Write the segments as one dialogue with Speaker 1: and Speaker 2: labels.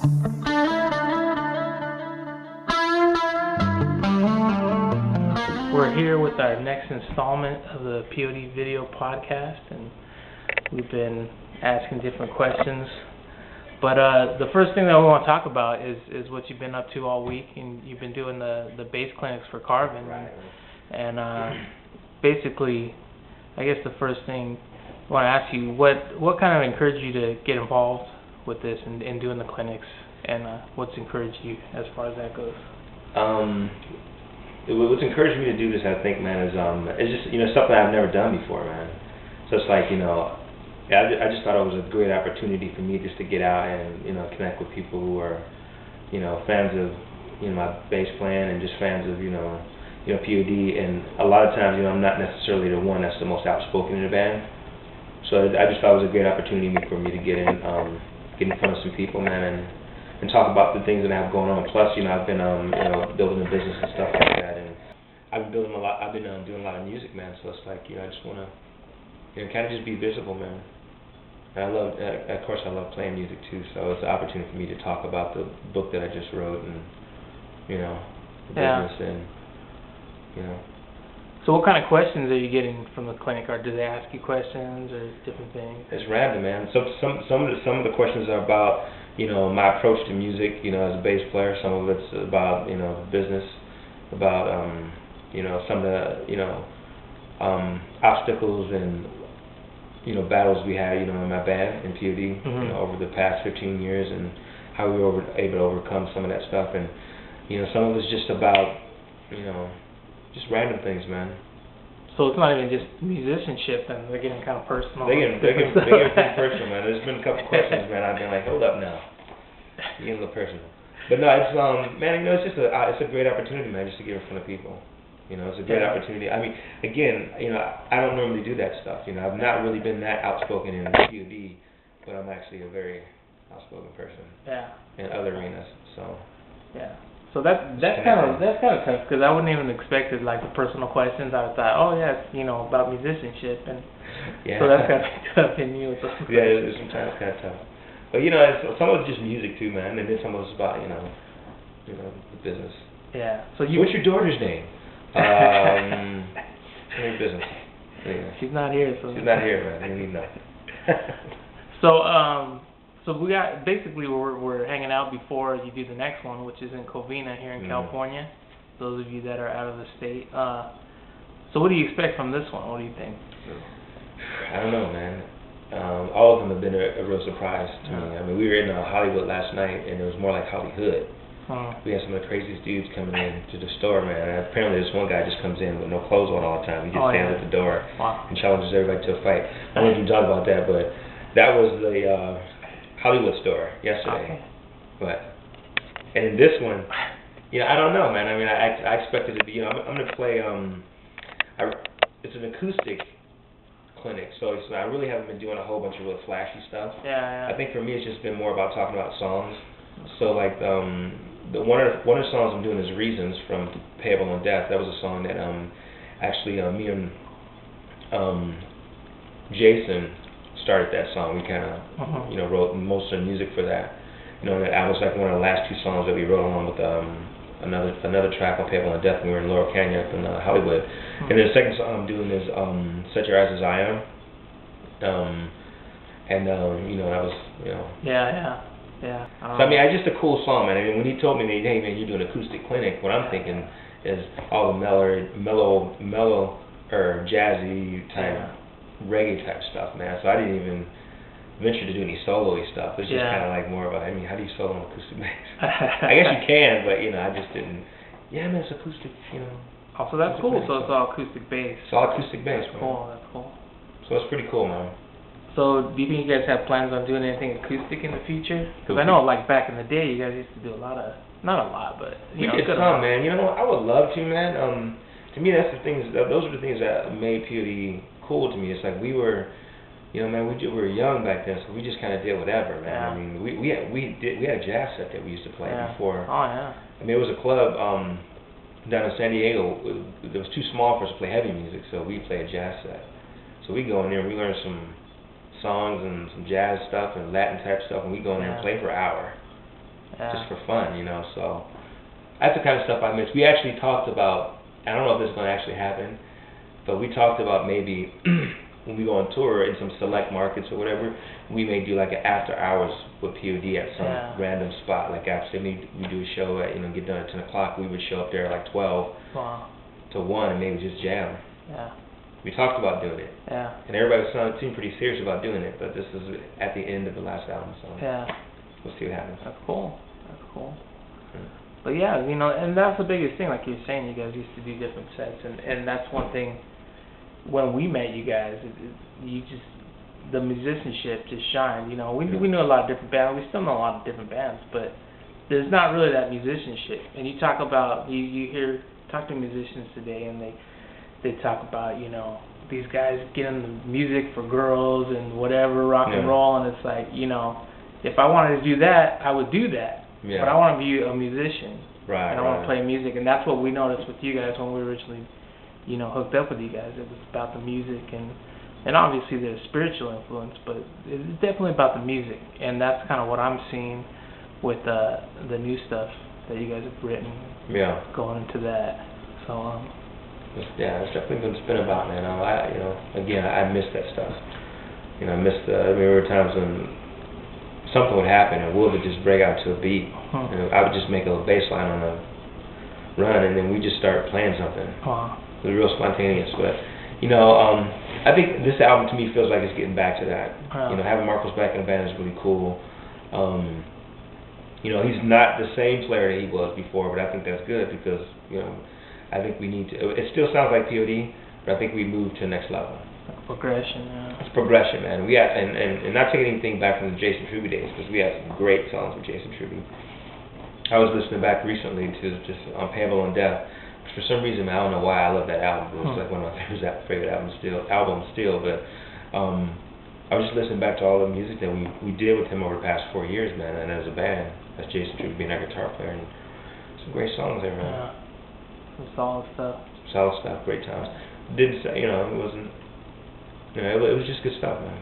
Speaker 1: We're here with our next installment of the P.O.D. video podcast, and we've been asking different questions. But the first thing that we want to talk about is what you've been up to all week, and you've been doing the bass clinics for Carvin.
Speaker 2: Right.
Speaker 1: And basically, I guess the first thing I want to ask you, what kind of encouraged you to get involved with this and doing the clinics, and what's encouraged you as far as that goes?
Speaker 2: What's encouraged me to do this, I think, man, is it's just stuff that I've never done before, man. So it's like I just thought it was a great opportunity for me just to get out and connect with people who are fans of my bass playing and just fans of P.O.D. And a lot of times I'm not necessarily the one that's the most outspoken in the band. So I just thought it was a great opportunity for me to get in front of some people, man, and talk about the things that I have going on. Plus, I've been building a business and stuff like that, and I've been doing a lot of music, man. So it's like I just want to kind of just be visible, man. And of course I love playing music too. So it's an opportunity for me to talk about the book that I just wrote and the business and
Speaker 1: So what kind of questions are you getting from the clinic, or do they ask you questions or different things?
Speaker 2: It's random, man. Some of the questions are about my approach to music, as a bass player. Some of it's about business, about some of the obstacles and battles we had in my band in P.O.D. Over the past 15 years, and how we were able to overcome some of that stuff. And some of it's just about just random things, man.
Speaker 1: So it's not even just musicianship, and they're getting kind of personal.
Speaker 2: They get pretty personal, man. There's been a couple questions, man. I've been like, hold up now, you're getting a little personal. But no, it's man, it's just it's a great opportunity, man, just to get in front of people. It's a great opportunity. I mean, again, I don't normally do that stuff. I've not really been that outspoken in P.O.D., but I'm actually a very outspoken person.
Speaker 1: Yeah.
Speaker 2: In other arenas, so.
Speaker 1: Yeah. So that's kind of tough, because I wouldn't even expected like the personal questions. I thought, oh yeah, it's about musicianship, and so that's kind of tough in you.
Speaker 2: Yeah, it's sometimes kind of tough. But some of it's just music too, man, and then some of it's about the business.
Speaker 1: Yeah. So
Speaker 2: what's your daughter's name? Your business. Yeah.
Speaker 1: She's not here, so.
Speaker 2: She's not here, man. You need to know.
Speaker 1: So we got basically we're hanging out before you do the next one, which is in Covina here in California. Those of you that are out of the state. So what do you expect from this one? What do you think?
Speaker 2: I don't know, man. All of them have been a real surprise to me. I mean, we were in Hollywood last night, and it was more like Hollywood. We had some of the craziest dudes coming in to the store, man. And apparently this one guy just comes in with no clothes on all the time. He just stands at the door and challenges everybody to a fight. I don't know if you talk about that, but that was the Hollywood store yesterday. Okay. And in this one, I don't know, man. I mean, I expected it to be, I'm going to play, it's an acoustic clinic, so I really haven't been doing a whole bunch of really flashy stuff.
Speaker 1: Yeah.
Speaker 2: I think for me it's just been more about talking about songs. So like, one of the songs I'm doing is Reasons from P.O.D. Death. That was a song that actually me and Jason started that song. We kind of wrote most of the music for that. That was like one of the last two songs that we wrote along with another track on P.O.D. Death when we were in Laurel Canyon up in Hollywood. And then the second song I'm doing is Set Your Eyes as I Am. And that was
Speaker 1: Yeah.
Speaker 2: So I mean, it's just a cool song, man. I mean, when he told me, hey man, you're doing acoustic clinic, what I'm thinking is all the mellow or jazzy type reggae type stuff, man. So I didn't even venture to do any solo-y stuff. It's just kind of like more about, I mean, how do you solo on acoustic bass? I guess you can, but I just didn't. Yeah, man, it's acoustic,
Speaker 1: Oh, so that's cool. So it's all acoustic bass.
Speaker 2: It's all acoustic bass, man.
Speaker 1: That's cool.
Speaker 2: So it's pretty cool, man.
Speaker 1: So do you think you guys have plans on doing anything acoustic in the future? Because I know, like back in the day, you guys used to do a lot of, not a lot, but
Speaker 2: we did some, man. I would love to, man. To me, that's the things. Those are the things that made P.O.D. cool to me. It's like we were, man, we were young back then, so we just kind of did whatever, man.
Speaker 1: Yeah.
Speaker 2: I mean, we had a jazz set that we used to play before.
Speaker 1: Oh yeah.
Speaker 2: I mean, it was a club down in San Diego. It was too small for us to play heavy music, so we played a jazz set. So we go in there and we learn some songs and some jazz stuff and Latin type stuff, and we go in there and play for an hour. just for fun, you know. So that's the kind of stuff I miss. We actually talked about, I don't know if this is going to actually happen, but we talked about maybe when we go on tour in some select markets or whatever, we may do like an after hours with P.O.D. at some random spot. Like after we do a show at, you know, get done at 10 o'clock, we would show up there at like 12 to 1 and maybe just jam.
Speaker 1: Yeah.
Speaker 2: We talked about doing it.
Speaker 1: Yeah.
Speaker 2: And everybody seemed pretty serious about doing it, but this is at the end of the last album, so we'll see what happens.
Speaker 1: That's cool. That's cool. But yeah, you know, and that's the biggest thing, like you're saying, you guys used to do different sets, and that's one thing, when we met you guys, the musicianship just shined, you know. We knew a lot of different bands, we still know a lot of different bands, but there's not really that musicianship. And you talk about, talk to musicians today, and they talk about, you know, these guys getting the music for girls and whatever, rock and roll, and it's like, you know, if I wanted to do that, I would do that. But I want to be a musician. And I want to play music, and that's what we noticed with you guys when we originally, you know, hooked up with you guys. It was about the music, and obviously there's spiritual influence, but it's definitely about the music, and that's kind of what I'm seeing with the new stuff that you guys have written. Going into that. So
Speaker 2: it's definitely been about, man. I miss that stuff. You know, I remember times when something would happen and Will would just break out to a beat. And I would just make a bass line on the run, and then we just start playing something. It was real spontaneous, but you know, I think this album to me feels like it's getting back to that. You know, having Marcos back in the band is really cool. You know, he's not the same player that he was before, but I think that's good because, you know, I think we need to. It still sounds like P.O.D., but I think we moved to the next level.
Speaker 1: Progression,
Speaker 2: It's progression, man. We had, and not taking anything back from the Jason Truby days, because we had some great songs with Jason Truby. I was listening back recently to just on Pamela and Death. For some reason, I don't know why I love that album. It's like one of my favorite albums still. But I was just listening back to all the music that we did with him over the past 4 years, man. And as a band, as Jason Truby being our guitar player, and some great songs there, man.
Speaker 1: Some solid stuff.
Speaker 2: Solid stuff, great times. Didn't say, you know, it wasn't. You know, it was just good stuff, man.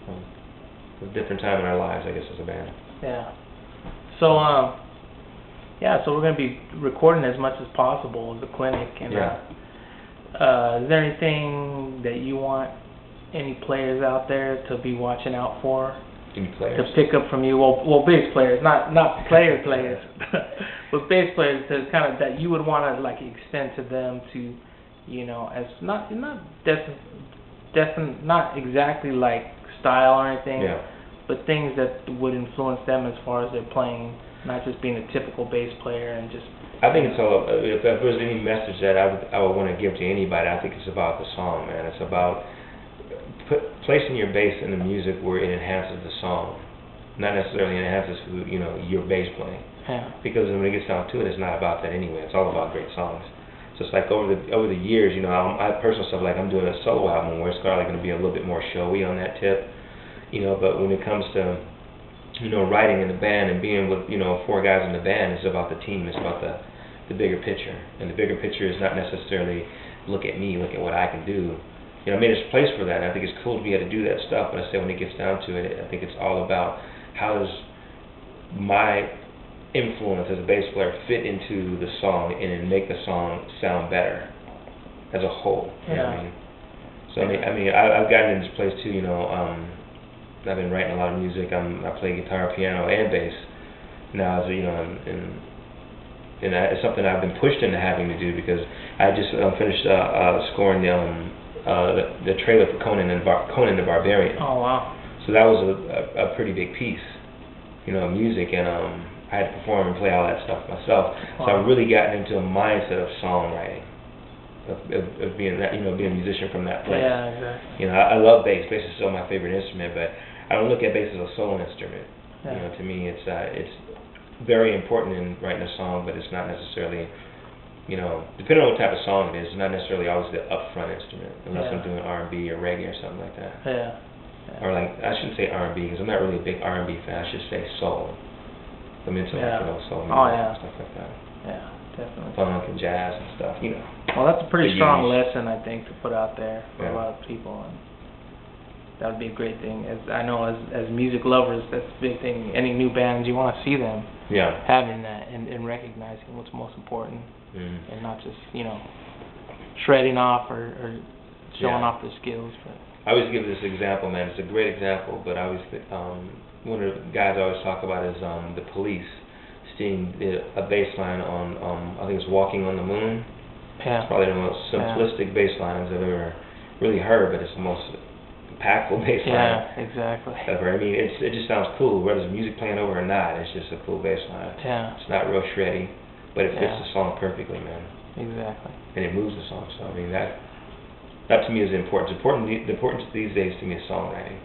Speaker 2: It was a different time in our lives, I guess, as a band.
Speaker 1: Yeah. So, so we're going to be recording as much as possible at the clinic. And is there anything that you want any players out there to be watching out for?
Speaker 2: Any players?
Speaker 1: To pick up from you? Well, bass players, not players, but bass players, to kind of that you would want to like extend to them to, you know, as not exactly like style or anything, but things that would influence them as far as their playing, not just being a typical bass player and just.
Speaker 2: I think it's all. If there's any message that I would want to give to anybody, I think it's about the song, man. It's about placing your bass in the music where it enhances the song, not necessarily enhances your bass playing. Because when it gets down to it, it's not about that anyway. It's all about great songs. So it's like over the years, you know, I have personal stuff, like I'm doing a solo album where it's probably going to be a little bit more showy on that tip, you know. But when it comes to, you know, writing in the band and being with, you know, 4 guys in the band, it's about the team. It's about the bigger picture, and the bigger picture is not necessarily look at me, look at what I can do. You know, I mean, there's a place for that, and I think it's cool to be able to do that stuff, but I say when it gets down to it, I think it's all about how does my influence as a bass player fit into the song and then make the song sound better as a whole. You know what I mean? So I've gotten in this place too, you know, I've been writing a lot of music. I play guitar, piano, and bass now, you know, and it's something I've been pushed into having to do because I just finished scoring the trailer for Conan the Barbarian.
Speaker 1: Oh wow! So
Speaker 2: that was a pretty big piece, you know, music, and I had to perform and play all that stuff myself. Wow. So I've really gotten into a mindset of songwriting, of being that, you know, being a musician from that place.
Speaker 1: Yeah, exactly.
Speaker 2: You know, I love bass. Bass is still my favorite instrument, but I don't look at bass as a solo instrument. You know, to me, it's very important in writing a song, but it's not necessarily, you know, depending on what type of song it is, it's not necessarily always the upfront instrument, unless I'm doing R&B or reggae or something like that. Or like, I shouldn't say R&B, because I'm not really a big R&B fan, I should say soul. I'm into like, you know, soul music and stuff like that.
Speaker 1: Yeah, definitely.
Speaker 2: Funk and jazz and stuff, you know.
Speaker 1: Well, that's a pretty strong lesson, I think, to put out there for a lot of people. And that would be a great thing. As I know, as music lovers, that's a big thing. Any new bands, you want to see them having that and recognizing what's most important, and not just shredding off or showing off their skills. But
Speaker 2: I always give this example, man. It's a great example, but I always one of the guys I always talk about is the Police seeing a bass line on I think it's "Walking on the Moon."
Speaker 1: Yeah.
Speaker 2: It's probably the most simplistic bass lines I've ever really heard, but it's the most impactful bass line.
Speaker 1: Yeah, exactly.
Speaker 2: Ever. I mean, it just sounds cool, whether there's music playing over or not. It's just a cool bass line.
Speaker 1: Yeah.
Speaker 2: It's not real shreddy, but it fits the song perfectly, man.
Speaker 1: Exactly.
Speaker 2: And it moves the song. So I mean, that to me is important. The importance these days to me is songwriting.